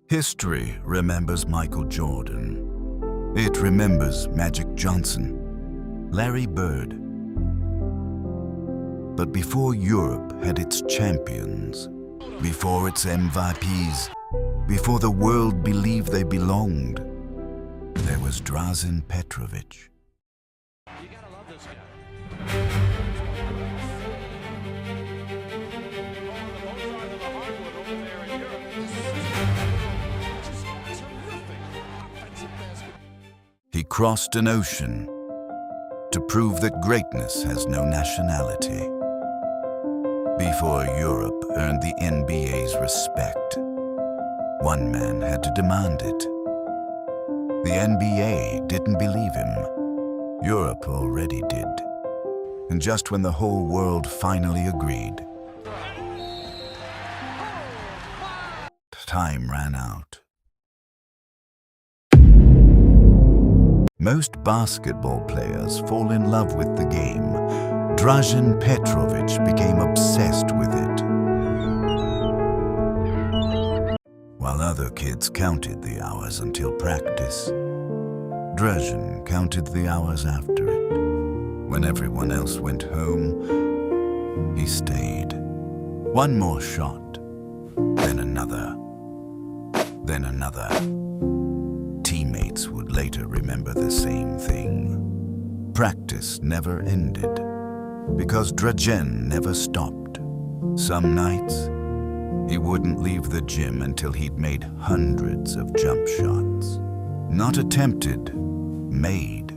History remembers Michael Jordan. It remembers Magic Johnson, Larry Bird. But before Europe had its champions, before its MVPs, before the world believed they belonged, there was Dražen Petrović. You gotta love this guy. He crossed an ocean to prove that greatness has no nationality. Before Europe earned the NBA's respect, one man had to demand it. The NBA didn't believe him. Europe already did. And just when the whole world finally agreed, time ran out. Most basketball players fall in love with the game. Dražen Petrović became obsessed with it. While other kids counted the hours until practice, Dražen counted the hours after it. When everyone else went home, he stayed. One more shot, then another, then another. Teammates would later remember the same thing. Practice never ended, because Dražen never stopped. Some nights, he wouldn't leave the gym until he'd made hundreds of jump shots. Not attempted, made.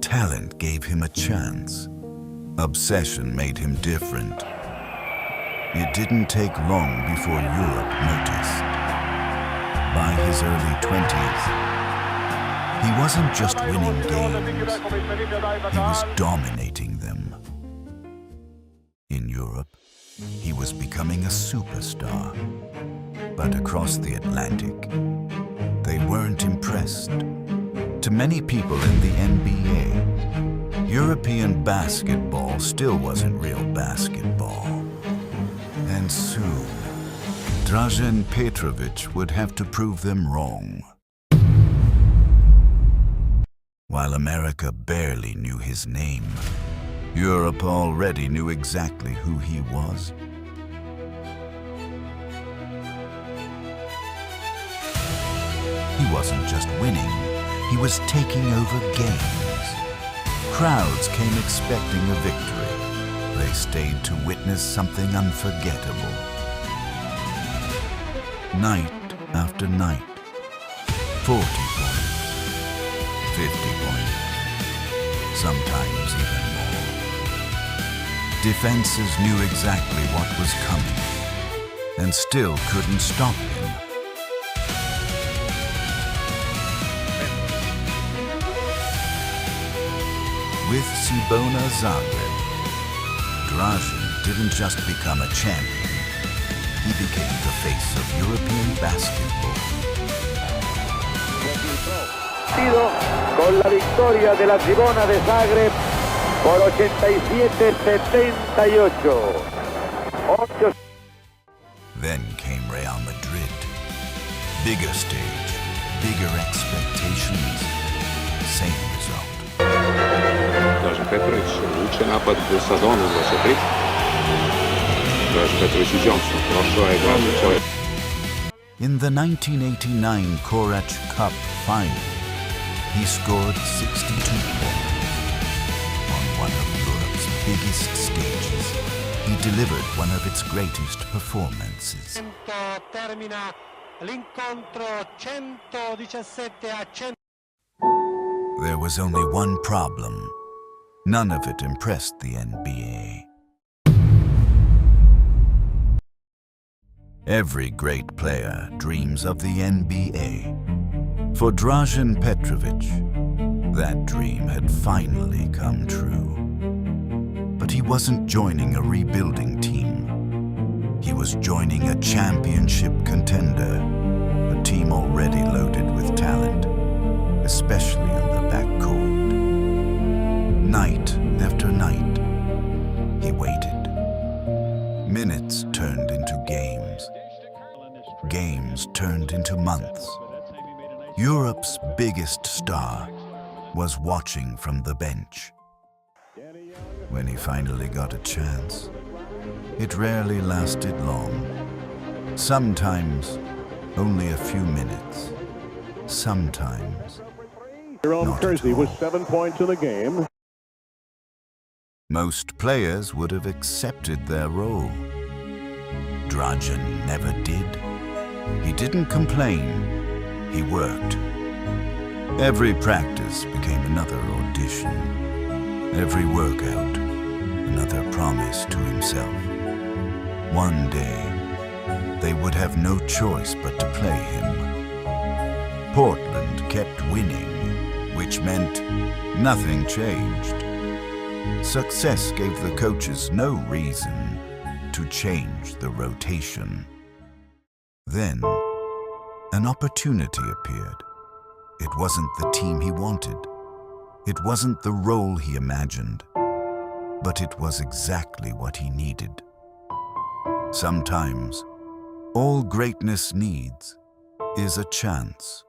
Talent gave him a chance. Obsession made him different. It didn't take long before Europe noticed. By his early 20s, he wasn't just winning games, he was dominating them. In Europe, he was becoming a superstar. But across the Atlantic, they weren't impressed. To many people in the NBA, European basketball still wasn't real basketball. And soon, Dražen Petrović would have to prove them wrong. While America barely knew his name, Europe already knew exactly who he was. He wasn't just winning, he was taking over games. Crowds came expecting a victory. They stayed to witness something unforgettable. Night after night, 40 points, 50 points, sometimes even more. Defenses knew exactly what was coming and still couldn't stop him. With Cibona Zagreb, Dražen didn't just become a champion. He became the face of European basketball. Con la victoria de la Cibona de Zagreb por 87-78. Then came Real Madrid. Bigger stage, bigger expectations, same result. Dražen Petrović vuče napad u sezonu 23. Dražen Petrović i Johnson. Prošao je Dončić. In the 1989 Korać Cup final, he scored 62 points. On one of Europe's biggest stages, he delivered one of its greatest performances. Termina l'incontro 117-100. There was only one problem. None of it impressed the NBA. Every great player dreams of the NBA. For Dražen Petrović, that dream had finally come true. But he wasn't joining a rebuilding team. He was joining a championship contender, a team already loaded with talent, especially in the backcourt. Night after night, he waited. Minutes turned into games. games turned into months. Europe's biggest star was watching from the bench. When he finally got a chance, it rarely lasted long. Sometimes only a few minutes. Sometimes not at all. with 7 points in the game. Most players would have accepted their role. Dražen never did. He didn't complain, he worked. Every practice became another audition. Every workout, another promise to himself. One day, they would have no choice but to play him. Portland kept winning, which meant nothing changed. Success gave the coaches no reason to change the rotation. Then, an opportunity appeared. It wasn't the team he wanted. It wasn't the role he imagined. But it was exactly what he needed. Sometimes, all greatness needs is a chance.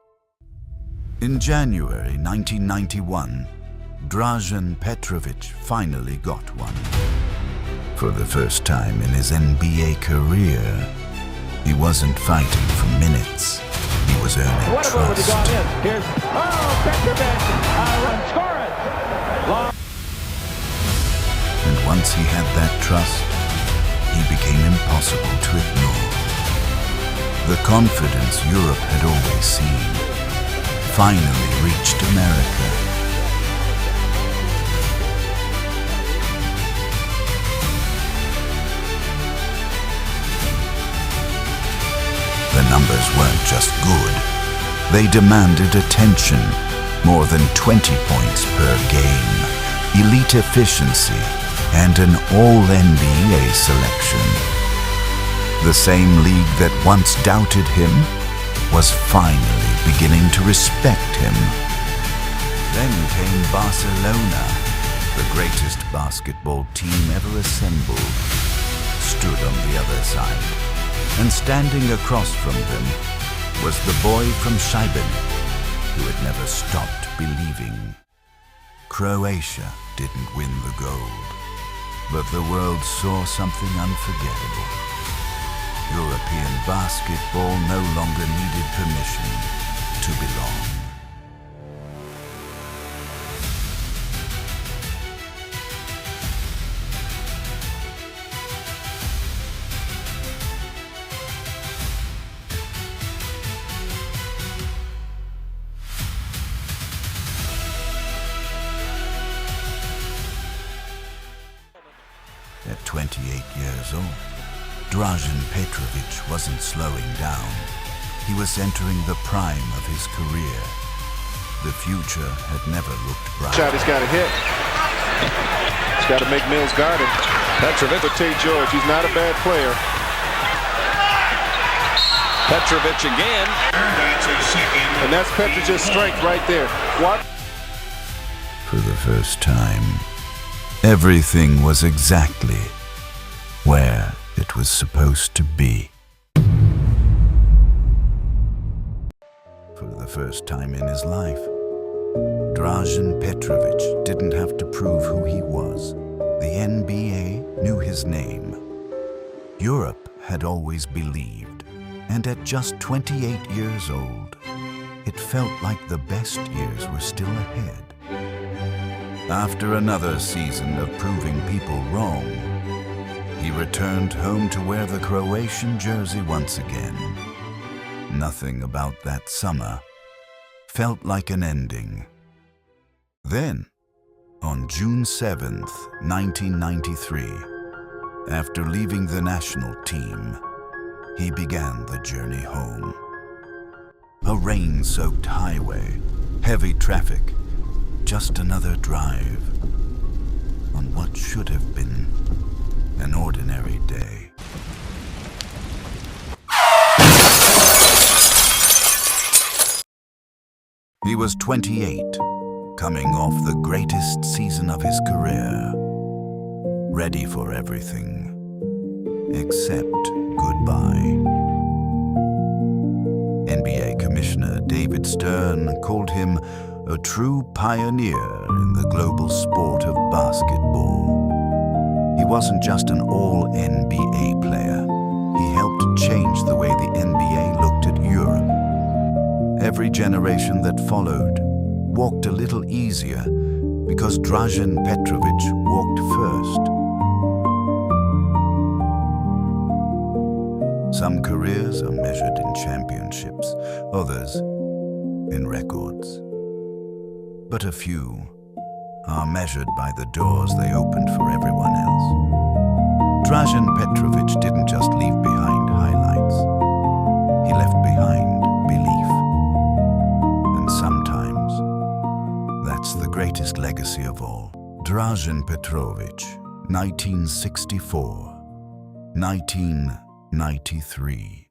In January 1991, Dražen Petrović finally got one. For the first time in his NBA career, he wasn't fighting for minutes. He was earning trust. Here's Petrović, score it. And once he had that trust, he became impossible to ignore. The confidence Europe had always seen finally reached America. The numbers weren't just good. They demanded attention, more than 20 points per game, elite efficiency, and an all-NBA selection. The same league that once doubted him was finally beginning to respect him. Then came Barcelona, the greatest basketball team ever assembled, stood on the other side. And standing across from them was the boy from Bennett, who had never stopped believing. Croatia didn't win the gold, but the world saw something unforgettable. European basketball no longer needed permission to belong. At 28 years old, Dražen Petrović wasn't slowing down. He was entering the prime of his career. The future had never looked bright. Shot he's got to hit. He's got to make Mills guard him. Petrović with T. George. He's not a bad player. Petrović again. And that's Petrovic's strength right there. What? For the first time, everything was exactly where it was supposed to be. For the first time in his life, Dražen Petrović didn't have to prove who he was. The NBA knew his name. Europe had always believed, and at just 28 years old, it felt like the best years were still ahead. After another season of proving people wrong, he returned home to wear the Croatian jersey once again. Nothing about that summer felt like an ending. Then, on June 7th, 1993, after leaving the national team, he began the journey home. A rain-soaked highway, heavy traffic, just another drive on what should have been an ordinary day. He was 28, coming off the greatest season of his career, ready for everything except goodbye. David Stern called him a true pioneer in the global sport of basketball. He wasn't just an all-NBA player. He helped change the way the NBA looked at Europe. Every generation that followed walked a little easier because Dražen Petrović walked first. Some careers are measured in championships, others in records. But a few are measured by the doors they opened for everyone else. Dražen Petrović didn't just leave behind highlights. He left behind belief. And sometimes, that's the greatest legacy of all. Dražen Petrović, 1964, 1993.